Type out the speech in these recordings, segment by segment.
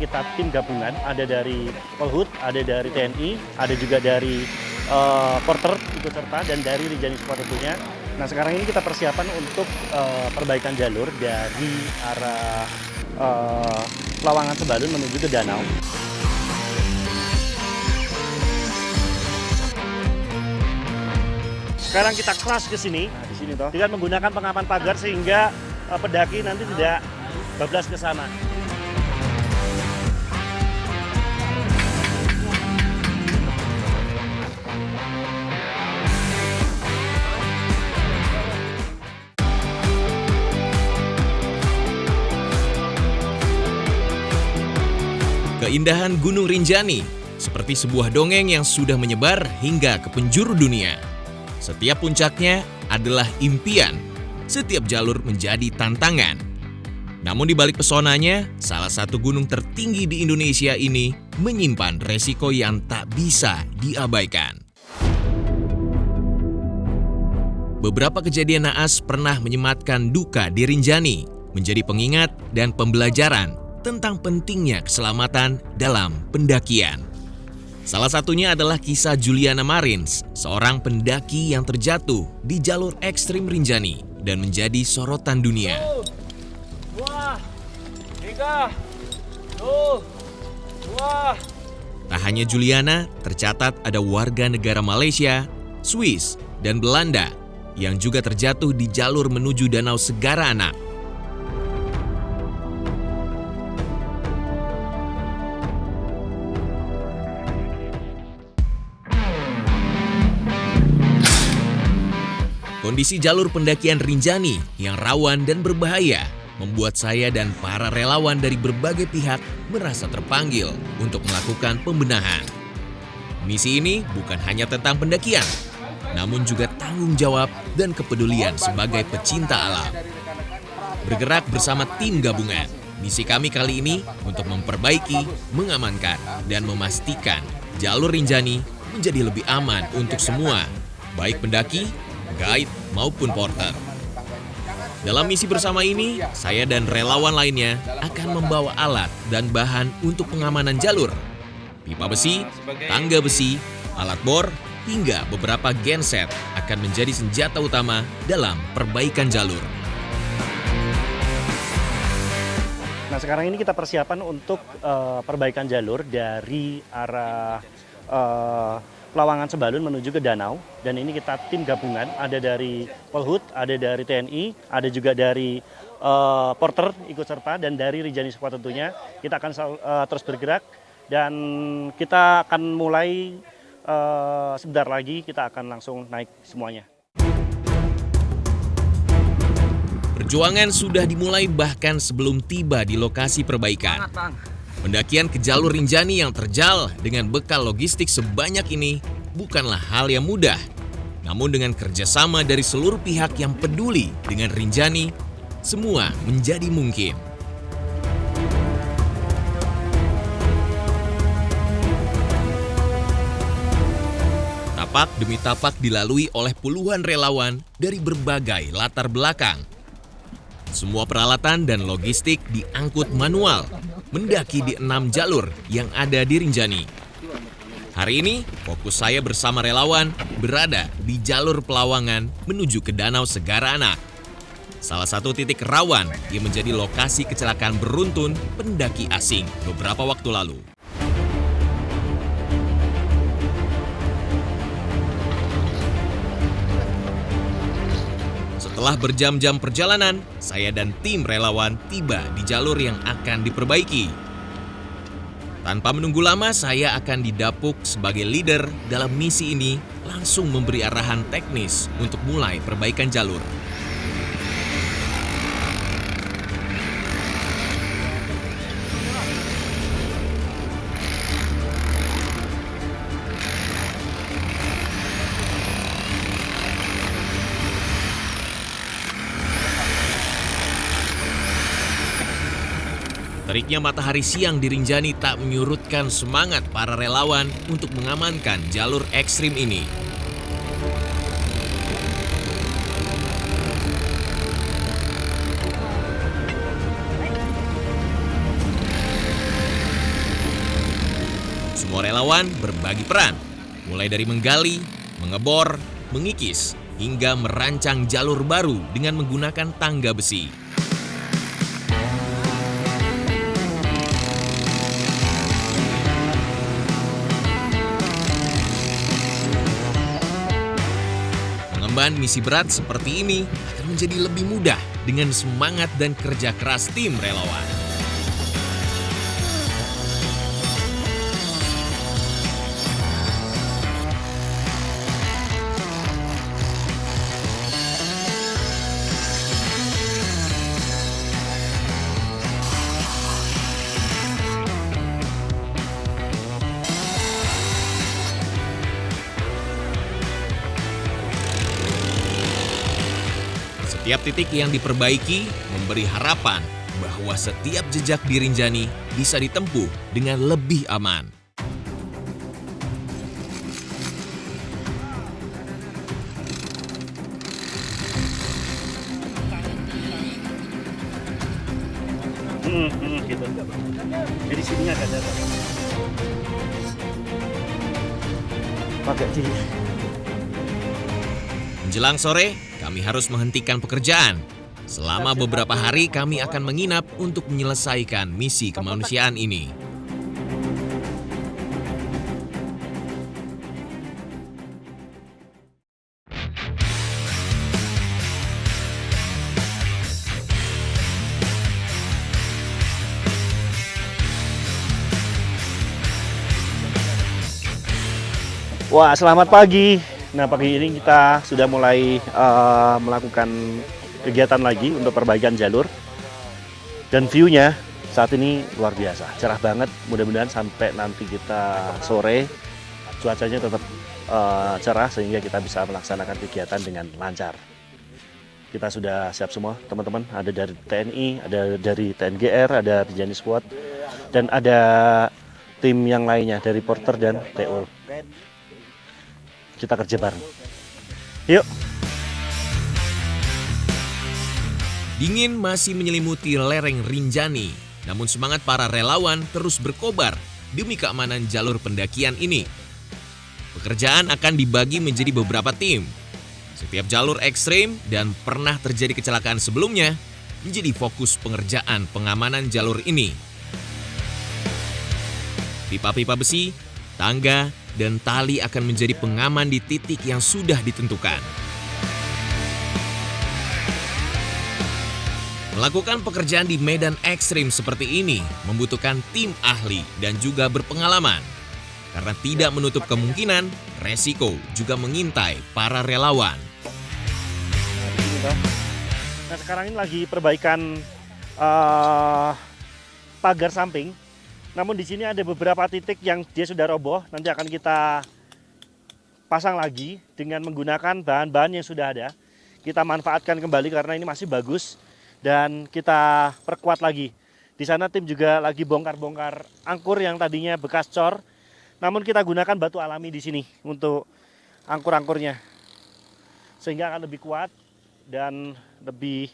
Kita tim gabungan, ada dari Polhut, ada dari TNI, ada juga dari Porter ikut serta, dan dari Rinjani Squad tentunya. Nah, sekarang ini kita persiapan untuk perbaikan jalur dari arah Lawangan Sembalun menuju ke danau. Sekarang kita cross ke sini, di sini toh, dengan menggunakan pengaman pagar sehingga pendaki nanti tidak bablas ke sana. Keindahan Gunung Rinjani seperti sebuah dongeng yang sudah menyebar hingga ke penjuru dunia. Setiap puncaknya adalah impian, setiap jalur menjadi tantangan. Namun di balik pesonanya, salah satu gunung tertinggi di Indonesia ini menyimpan resiko yang tak bisa diabaikan. Beberapa kejadian naas pernah menyematkan duka di Rinjani, menjadi pengingat dan pembelajaran tentang pentingnya keselamatan dalam pendakian. Salah satunya adalah kisah Juliana Marins, seorang pendaki yang terjatuh di jalur ekstrim Rinjani dan menjadi sorotan dunia. 2, 3, 2. Tak hanya Juliana, tercatat ada warga negara Malaysia, Swiss, dan Belanda yang juga terjatuh di jalur menuju Danau Segara Anak. Kondisi jalur pendakian Rinjani yang rawan dan berbahaya membuat saya dan para relawan dari berbagai pihak merasa terpanggil untuk melakukan pembenahan. Misi ini bukan hanya tentang pendakian, namun juga tanggung jawab dan kepedulian sebagai pecinta alam. Bergerak bersama tim gabungan, misi kami kali ini untuk memperbaiki, mengamankan, dan memastikan jalur Rinjani menjadi lebih aman untuk semua, baik pendaki, guide, maupun porter. Dalam misi bersama ini, saya dan relawan lainnya akan membawa alat dan bahan untuk pengamanan jalur. Pipa besi, tangga besi, alat bor, hingga beberapa genset akan menjadi senjata utama dalam perbaikan jalur. Nah, sekarang ini kita persiapan untuk perbaikan jalur dari arah Lawangan Sembalun menuju ke danau, dan ini kita tim gabungan, ada dari Polhut, ada dari TNI, ada juga dari Porter ikut serta, dan dari Rinjani Squad tentunya. Kita akan terus bergerak, dan kita akan mulai sebentar lagi, kita akan langsung naik semuanya. Perjuangan sudah dimulai bahkan sebelum tiba di lokasi perbaikan. Pendakian ke jalur Rinjani yang terjal dengan bekal logistik sebanyak ini bukanlah hal yang mudah. Namun dengan kerjasama dari seluruh pihak yang peduli dengan Rinjani, semua menjadi mungkin. Tapak demi tapak dilalui oleh puluhan relawan dari berbagai latar belakang. Semua peralatan dan logistik diangkut manual, mendaki di 6 jalur yang ada di Rinjani. Hari ini, fokus saya bersama relawan berada di jalur Pelawangan menuju ke Danau Segara Anak. Salah satu titik rawan yang menjadi lokasi kecelakaan beruntun pendaki asing beberapa waktu lalu. Setelah berjam-jam perjalanan, saya dan tim relawan tiba di jalur yang akan diperbaiki. Tanpa menunggu lama, saya akan didapuk sebagai leader dalam misi ini, langsung memberi arahan teknis untuk mulai perbaikan jalur. Teriknya matahari siang di Rinjani tak menyurutkan semangat para relawan untuk mengamankan jalur ekstrim ini. Semua relawan berbagi peran, mulai dari menggali, mengebor, mengikis, hingga merancang jalur baru dengan menggunakan tangga besi. Mengemban misi berat seperti ini akan menjadi lebih mudah dengan semangat dan kerja keras tim relawan. Setiap titik yang diperbaiki memberi harapan bahwa setiap jejak di Rinjani bisa ditempuh dengan lebih aman. Gitu. Jadi sininya agak datar. Pakai di. Menjelang sore, kami harus menghentikan pekerjaan. Selama beberapa hari kami akan menginap untuk menyelesaikan misi kemanusiaan ini. Wah, selamat pagi. Nah, pagi ini kita sudah mulai melakukan kegiatan lagi untuk perbaikan jalur. Dan view-nya saat ini luar biasa, cerah banget. Mudah-mudahan sampai nanti kita sore cuacanya tetap cerah sehingga kita bisa melaksanakan kegiatan dengan lancar. Kita sudah siap semua, teman-teman. Ada dari TNI, ada dari TNGR, ada Rinjani Squad, dan ada tim yang lainnya dari Porter dan TO. Kita kerja bareng. Yuk. Dingin masih menyelimuti lereng Rinjani, namun semangat para relawan terus berkobar demi keamanan jalur pendakian ini. Pekerjaan akan dibagi menjadi beberapa tim. Setiap jalur ekstrim dan pernah terjadi kecelakaan sebelumnya menjadi fokus pengerjaan pengamanan jalur ini. Pipa-pipa besi, tangga, dan tali akan menjadi pengaman di titik yang sudah ditentukan. Melakukan pekerjaan di medan ekstrim seperti ini membutuhkan tim ahli dan juga berpengalaman. Karena tidak menutup kemungkinan, resiko juga mengintai para relawan. Nah, sekarang ini lagi perbaikan pagar samping. Namun di sini ada beberapa titik yang dia sudah roboh, nanti akan kita pasang lagi dengan menggunakan bahan-bahan yang sudah ada. Kita manfaatkan kembali karena ini masih bagus dan kita perkuat lagi. Di sana tim juga lagi bongkar-bongkar angkur yang tadinya bekas cor, namun kita gunakan batu alami di sini untuk angkur-angkurnya. Sehingga akan lebih kuat dan lebih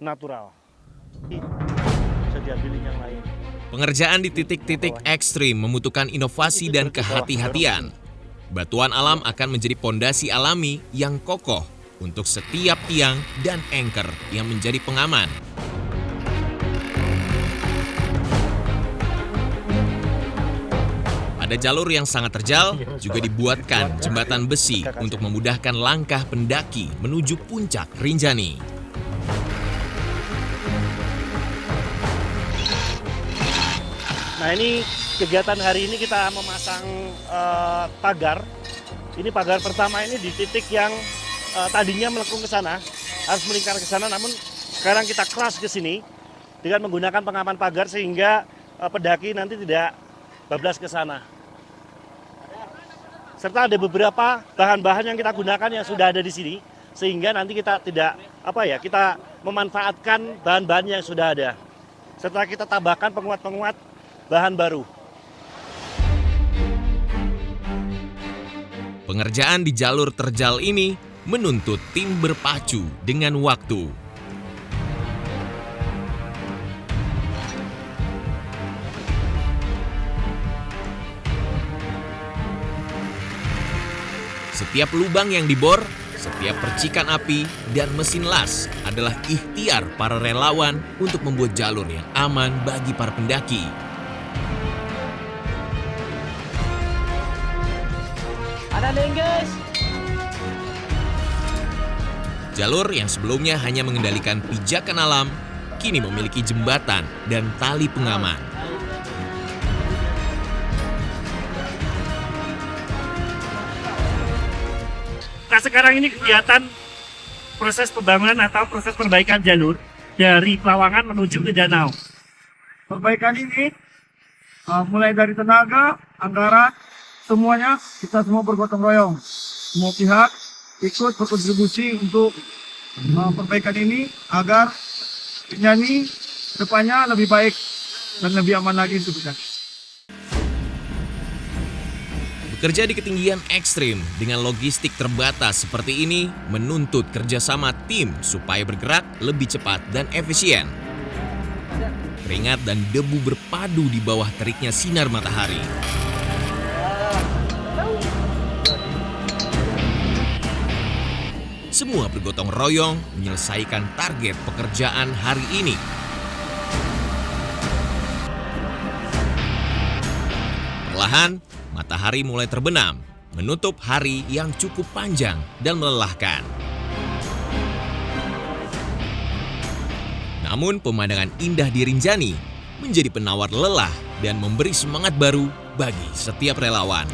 natural. Bisa diambilin yang lain. Pengerjaan di titik-titik ekstrim membutuhkan inovasi dan kehati-hatian. Batuan alam akan menjadi pondasi alami yang kokoh untuk setiap tiang dan anchor yang menjadi pengaman. Pada jalur yang sangat terjal, juga dibuatkan jembatan besi untuk memudahkan langkah pendaki menuju puncak Rinjani. Nah, ini kegiatan hari ini kita memasang pagar. Ini pagar pertama ini di titik yang tadinya melengkung ke sana, harus melingkar ke sana, namun sekarang kita cross ke sini dengan menggunakan pengaman pagar sehingga pendaki nanti tidak bablas ke sana. Serta ada beberapa bahan-bahan yang kita gunakan yang sudah ada di sini, sehingga nanti kita tidak kita memanfaatkan bahan-bahan yang sudah ada. Serta kita tambahkan penguat-penguat bahan baru. Pengerjaan di jalur terjal ini menuntut tim berpacu dengan waktu. Setiap lubang yang dibor, setiap percikan api, dan mesin las adalah ikhtiar para relawan untuk membuat jalur yang aman bagi para pendaki. Jalur yang sebelumnya hanya mengendalikan pijakan alam, kini memiliki jembatan dan tali pengaman. Nah, sekarang ini kegiatan proses pembangunan atau proses perbaikan jalur dari Pelawangan menuju ke danau. Perbaikan ini mulai dari tenaga, anggaran, semuanya kita semua bergotong royong. Semua pihak ikut berkontribusi untuk perbaikan ini agar Rinjani depannya lebih baik dan lebih aman lagi untuk kita. Bekerja di ketinggian ekstrim dengan logistik terbatas seperti ini menuntut kerjasama tim supaya bergerak lebih cepat dan efisien. Keringat dan debu berpadu di bawah teriknya sinar matahari. Semua bergotong royong menyelesaikan target pekerjaan hari ini. Perlahan, matahari mulai terbenam, menutup hari yang cukup panjang dan melelahkan. Namun pemandangan indah di Rinjani menjadi penawar lelah dan memberi semangat baru bagi setiap relawan.